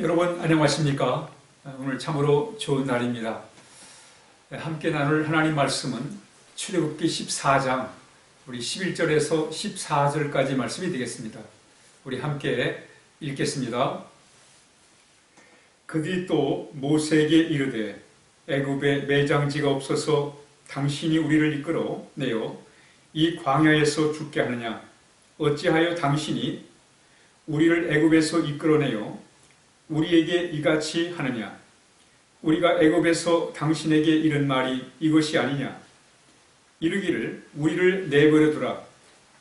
여러분 안녕하십니까? 오늘 참으로 좋은 날입니다. 함께 나눌 하나님 말씀은 출애굽기 14장 우리 11절에서 14절까지 말씀이 되겠습니다. 우리 함께 읽겠습니다. 그들이 또 모세에게 이르되 애굽에 매장지가 없어서 당신이 우리를 이끌어 내어 이 광야에서 죽게 하느냐? 어찌하여 당신이 우리를 애굽에서 이끌어내어 우리에게 이같이 하느냐? 우리가 애굽에서 당신에게 이른 말이 이것이 아니냐? 이르기를 우리를 내버려 두라.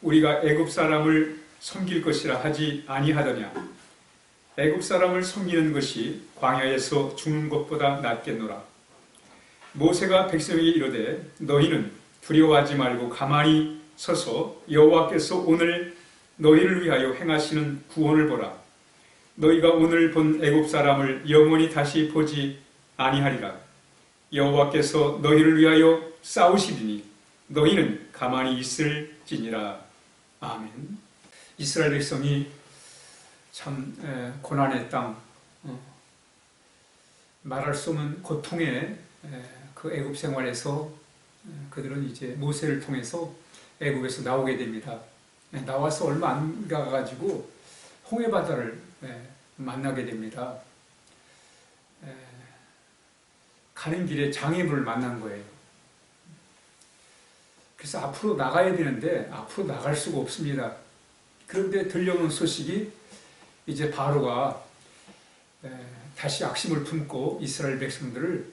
우리가 애굽 사람을 섬길 것이라 하지 아니하더냐? 애굽 사람을 섬기는 것이 광야에서 죽는 것보다 낫겠노라. 모세가 백성에게 이르되 너희는 두려워하지 말고 가만히 서서 여호와께서 오늘 너희를 위하여 행하시는 구원을 보라. 너희가 오늘 본 애굽 사람을 영원히 다시 보지 아니하리라. 여호와께서 너희를 위하여 싸우시리니 너희는 가만히 있을지니라. 아멘. 이스라엘 백성이 참 고난의 땅, 말할 수 없는 고통의 그 애굽 생활에서 그들은 이제 모세를 통해서 애굽에서 나오게 됩니다. 나와서 얼마 안 가가지고 홍해바다를 만나게 됩니다. 가는 길에 장애물을 만난 거예요. 그래서 앞으로 나가야 되는데 앞으로 나갈 수가 없습니다. 그런데 들려오는 소식이 이제 바로가 다시 악심을 품고 이스라엘 백성들을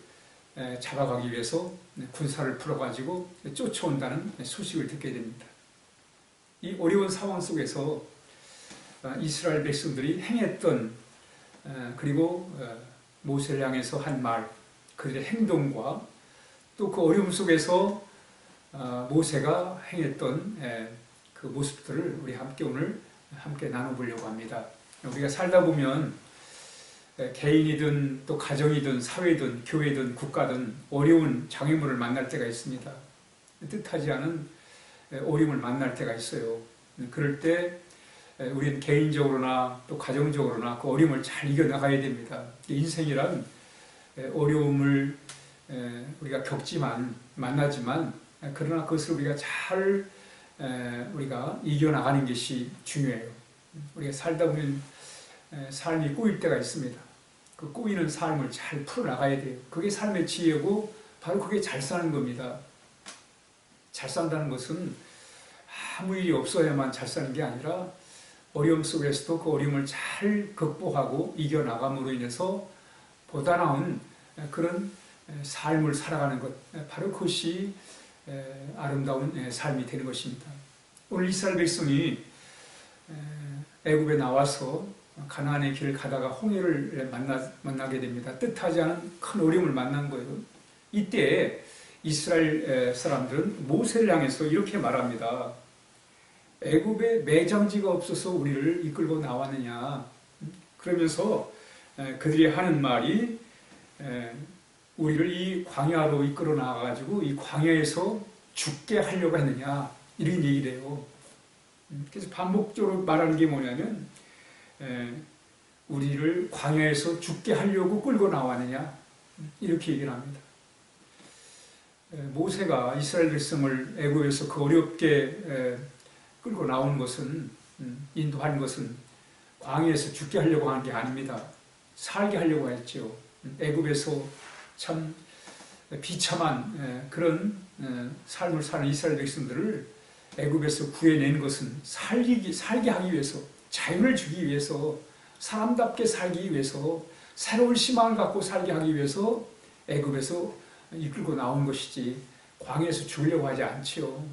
잡아가기 위해서 군사를 풀어가지고 쫓아온다는 소식을 듣게 됩니다. 이 어려운 상황 속에서 이스라엘 백성들이 행했던 그리고 모세를 향해서 한 말, 그들의 행동과 또 그 어려움 속에서 모세가 행했던 그 모습들을 우리 함께 오늘 함께 나눠보려고 합니다. 우리가 살다 보면 개인이든 또 가정이든 사회든 교회든 국가든 어려운 장애물을 만날 때가 있습니다. 뜻하지 않은 어려움을 만날 때가 있어요. 그럴 때 우리는 개인적으로나 또 가정적으로나 그 어려움을 잘 이겨나가야 됩니다. 인생이란 어려움을 우리가 만나지만 그러나 그것을 우리가 잘 우리가 이겨나가는 것이 중요해요. 우리가 살다 보면 삶이 꼬일 때가 있습니다. 그 꼬이는 삶을 잘 풀어나가야 돼요. 그게 삶의 지혜고 바로 그게 잘 사는 겁니다. 잘 산다는 것은 아무 일이 없어야만 잘 사는 게 아니라 어려움 속에서도 그 어려움을 잘 극복하고 이겨나감으로 인해서 보다 나은 그런 삶을 살아가는 것, 바로 그것이 아름다운 삶이 되는 것입니다. 오늘 이스라엘 백성이 애굽에 나와서 가나안의 길을 가다가 홍해를 만나게 됩니다. 뜻하지 않은 큰 어려움을 만난 거예요. 이때 이스라엘 사람들은 모세를 향해서 이렇게 말합니다. 애굽에 매장지가 없어서 우리를 이끌고 나왔느냐. 그러면서 그들이 하는 말이 우리를 이 광야로 이끌어 나와가지고 이 광야에서 죽게 하려고 했느냐, 이런 얘기를 해요. 그래서 반복적으로 말하는 게 뭐냐면 우리를 광야에서 죽게 하려고 끌고 나왔느냐, 이렇게 얘기를 합니다. 모세가 이스라엘 백성을 애굽에서 그 어렵게 끌고 나온 것은, 인도한 것은 광야에서 죽게 하려고 한 게 아닙니다. 살게 하려고 했죠. 애굽에서 참 비참한 그런 삶을 사는 이스라엘 백성들을 애굽에서 구해낸 것은 살게 하기 위해서, 자유를 주기 위해서, 사람답게 살기 위해서, 새로운 희망을 갖고 살게 하기 위해서 애굽에서 이끌고 나온 것이지 광야에서 죽으려고 하지 않지요.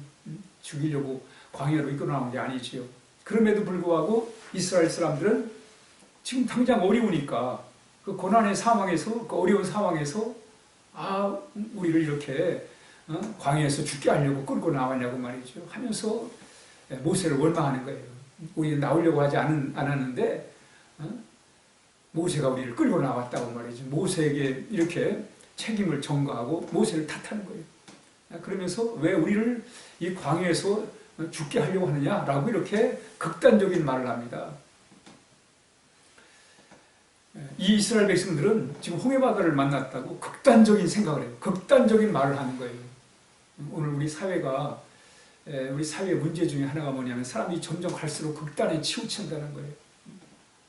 죽이려고 광야로 이끌어 나온 게 아니지요. 그럼에도 불구하고 이스라엘 사람들은 지금 당장 어려우니까 그 고난의 상황에서, 그 어려운 상황에서 우리를 이렇게 광야에서 죽게 하려고 끌고 나왔냐고 말이죠. 하면서 모세를 원망하는 거예요. 우리는 나오려고 하지 않았는데 모세가 우리를 끌고 나왔다고 말이죠. 모세에게 이렇게 책임을 전가하고 모세를 탓하는 거예요. 그러면서 왜 우리를 이 광야에서 죽게 하려고 하느냐라고 이렇게 극단적인 말을 합니다. 이 이스라엘 백성들은 지금 홍해바다를 만났다고 극단적인 생각을 해요. 극단적인 말을 하는 거예요. 오늘 우리 사회가 우리 사회의 문제 중에 하나가 뭐냐면 사람이 점점 갈수록 극단에 치우친다는 거예요.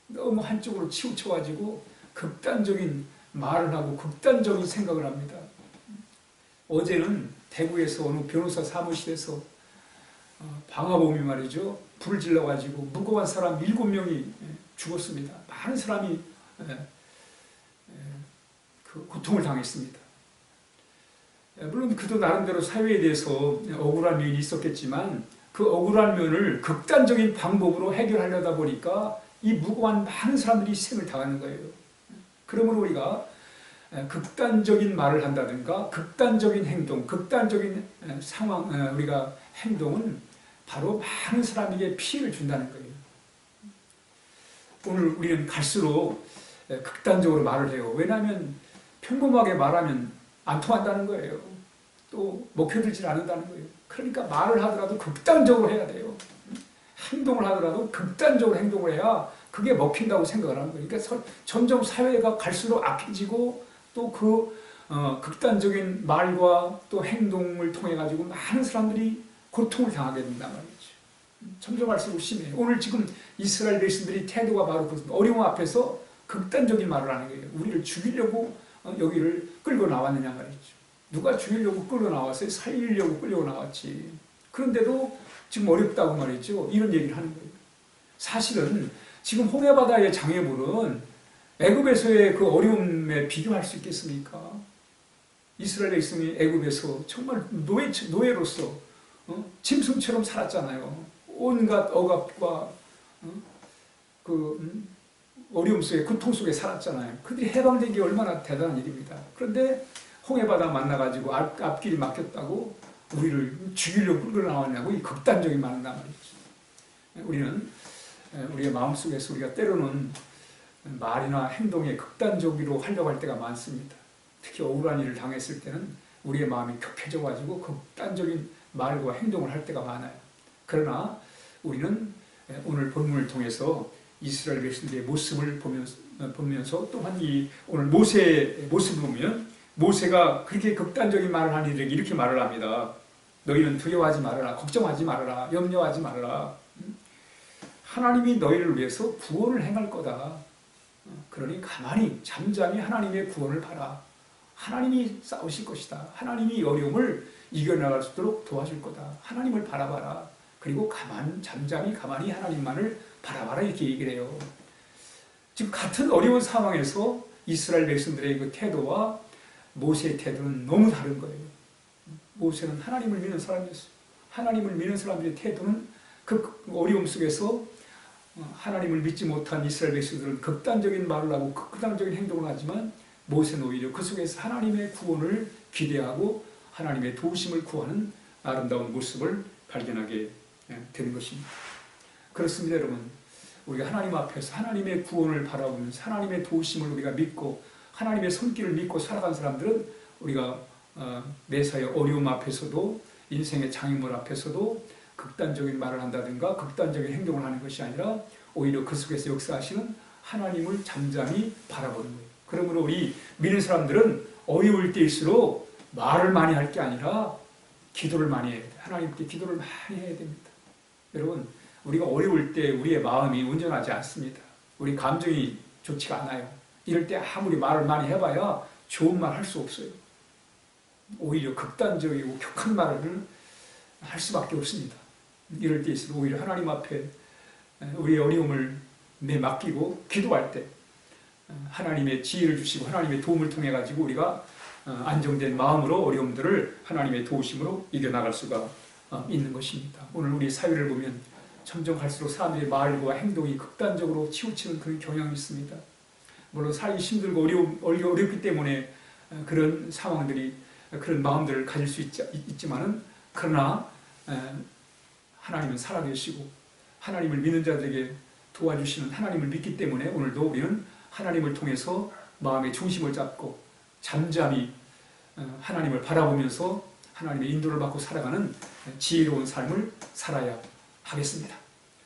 너무 한쪽으로 치우쳐가지고 극단적인 말을 하고 극단적인 생각을 합니다. 어제는 대구에서 어느 변호사 사무실에서 방화범이 말이죠. 불을 질러가지고 무고한 사람 7명이 죽었습니다. 많은 사람이 그 고통을 당했습니다. 물론 그도 나름대로 사회에 대해서 억울한 면이 있었겠지만 그 억울한 면을 극단적인 방법으로 해결하려다 보니까 이 무고한 많은 사람들이 희생을 당하는 거예요. 그러므로 우리가 극단적인 말을 한다든가 극단적인 행동, 극단적인 상황, 우리가 행동은 바로 많은 사람에게 피해를 준다는 거예요. 오늘 우리는 갈수록 극단적으로 말을 해요. 왜냐하면 평범하게 말하면 안 통한다는 거예요. 또 먹혀들지 않는다는 거예요. 그러니까 말을 하더라도 극단적으로 해야 돼요. 행동을 하더라도 극단적으로 행동을 해야 그게 먹힌다고 생각을 하는 거예요. 그러니까 점점 사회가 갈수록 악해지고 또 그 극단적인 말과 또 행동을 통해 가지고 많은 사람들이 고통을 당하게 된단 말이죠. 점점 갈수록 심해요. 오늘 지금 이스라엘 백성들이 태도가 바로 그렇습니다. 어려움 앞에서 극단적인 말을 하는 거예요. 우리를 죽이려고 여기를 끌고 나왔느냐 말이죠. 누가 죽이려고 끌고 나왔어요? 살리려고 끌고 나왔지. 그런데도 지금 어렵다고 말이죠. 이런 얘기를 하는 거예요. 사실은 지금 홍해바다의 장애물은 애굽에서의 그 어려움에 비교할 수 있겠습니까? 이스라엘 백성이 애굽에서 정말 노예로서 짐승처럼 살았잖아요. 온갖 억압과 어려움 속에 고통 속에 살았잖아요. 그들이 해방된 게 얼마나 대단한 일입니다. 그런데 홍해바다 만나가지고 앞길이 막혔다고 우리를 죽이려고 끌고 나왔냐고 이 극단적인 말을 한단 말이죠. 우리는 우리의 마음속에서 우리가 때로는 말이나 행동에 극단적으로 하려고 할 때가 많습니다. 특히 억울한 일을 당했을 때는 우리의 마음이 격해져가지고 극단적인 말과 행동을 할 때가 많아요. 그러나 우리는 오늘 본문을 통해서 이스라엘 백성들의 모습을 보면서 또한 이 오늘 모세의 모습을 보면 모세가 그렇게 극단적인 말을 하는 이들에게 이렇게 말을 합니다. 너희는 두려워하지 말아라. 걱정하지 말아라. 염려하지 말아라. 하나님이 너희를 위해서 구원을 행할 거다. 그러니 가만히 잠잠히 하나님의 구원을 바라. 하나님이 싸우실 것이다. 하나님이 어려움을 이겨나갈 수 있도록 도와줄 거다. 하나님을 바라봐라. 그리고 잠잠히 가만히 하나님만을 바라봐라 이렇게 얘기를 해요. 지금 같은 어려운 상황에서 이스라엘 백성들의 그 태도와 모세의 태도는 너무 다른 거예요. 모세는 하나님을 믿는 사람이었어요. 하나님을 믿는 사람들의 태도는 그 어려움 속에서 하나님을 믿지 못한 이스라엘 백성들은 극단적인 말을 하고 극단적인 행동을 하지만 모세는 오히려 그 속에서 하나님의 구원을 기대하고 하나님의 도우심을 구하는 아름다운 모습을 발견하게 되는 것입니다. 그렇습니다, 여러분. 우리가 하나님 앞에서 하나님의 구원을 바라보면서 하나님의 도우심을 우리가 믿고 하나님의 손길을 믿고 살아간 사람들은 우리가 매사의 어려움 앞에서도 인생의 장애물 앞에서도 극단적인 말을 한다든가 극단적인 행동을 하는 것이 아니라 오히려 그 속에서 역사하시는 하나님을 잠잠히 바라보는 거예요. 그러므로 우리 믿는 사람들은 어려울 때일수록 말을 많이 할 게 아니라 기도를 많이 해야 돼요. 하나님께 기도를 많이 해야 됩니다. 여러분, 우리가 어려울 때 우리의 마음이 온전하지 않습니다. 우리 감정이 좋지가 않아요. 이럴 때 아무리 말을 많이 해봐야 좋은 말 할 수 없어요. 오히려 극단적이고 격한 말을 할 수밖에 없습니다. 이럴 때일수록 오히려 하나님 앞에 우리의 어려움을 맡기고 기도할 때 하나님의 지혜를 주시고 하나님의 도움을 통해 가지고 우리가 안정된 마음으로 어려움들을 하나님의 도우심으로 이겨나갈 수가 있는 것입니다. 오늘 우리 사회를 보면 점점 갈수록 사람들의 말과 행동이 극단적으로 치우치는 그런 경향이 있습니다. 물론 살기 힘들고 어렵기 때문에 그런 상황들이 그런 마음들을 가질 수 있지만은 그러나 하나님은 살아계시고 하나님을 믿는 자들에게 도와주시는 하나님을 믿기 때문에 오늘도 우리는 하나님을 통해서 마음의 중심을 잡고 잠잠히 하나님을 바라보면서 하나님의 인도를 받고 살아가는 지혜로운 삶을 살아야 하겠습니다.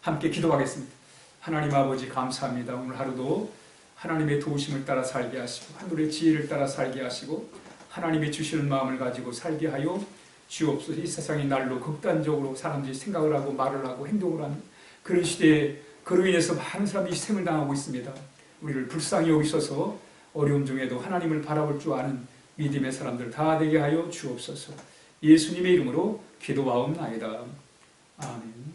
함께 기도하겠습니다. 하나님 아버지 감사합니다. 오늘 하루도 하나님의 도우심을 따라 살게 하시고 하늘의 지혜를 따라 살게 하시고 하나님의 주시는 마음을 가지고 살게 하여 주옵소서. 이 세상의 날로 극단적으로 사람들이 생각을 하고 말을 하고 행동을 하는 그런 시대에 그로 인해서 많은 사람들이 희생을 당하고 있습니다. 우리를 불쌍히 여기셔서 어려움 중에도 하나님을 바라볼 줄 아는 믿음의 사람들 다 되게 하여 주옵소서. 예수님의 이름으로 기도하옵나이다. 아멘.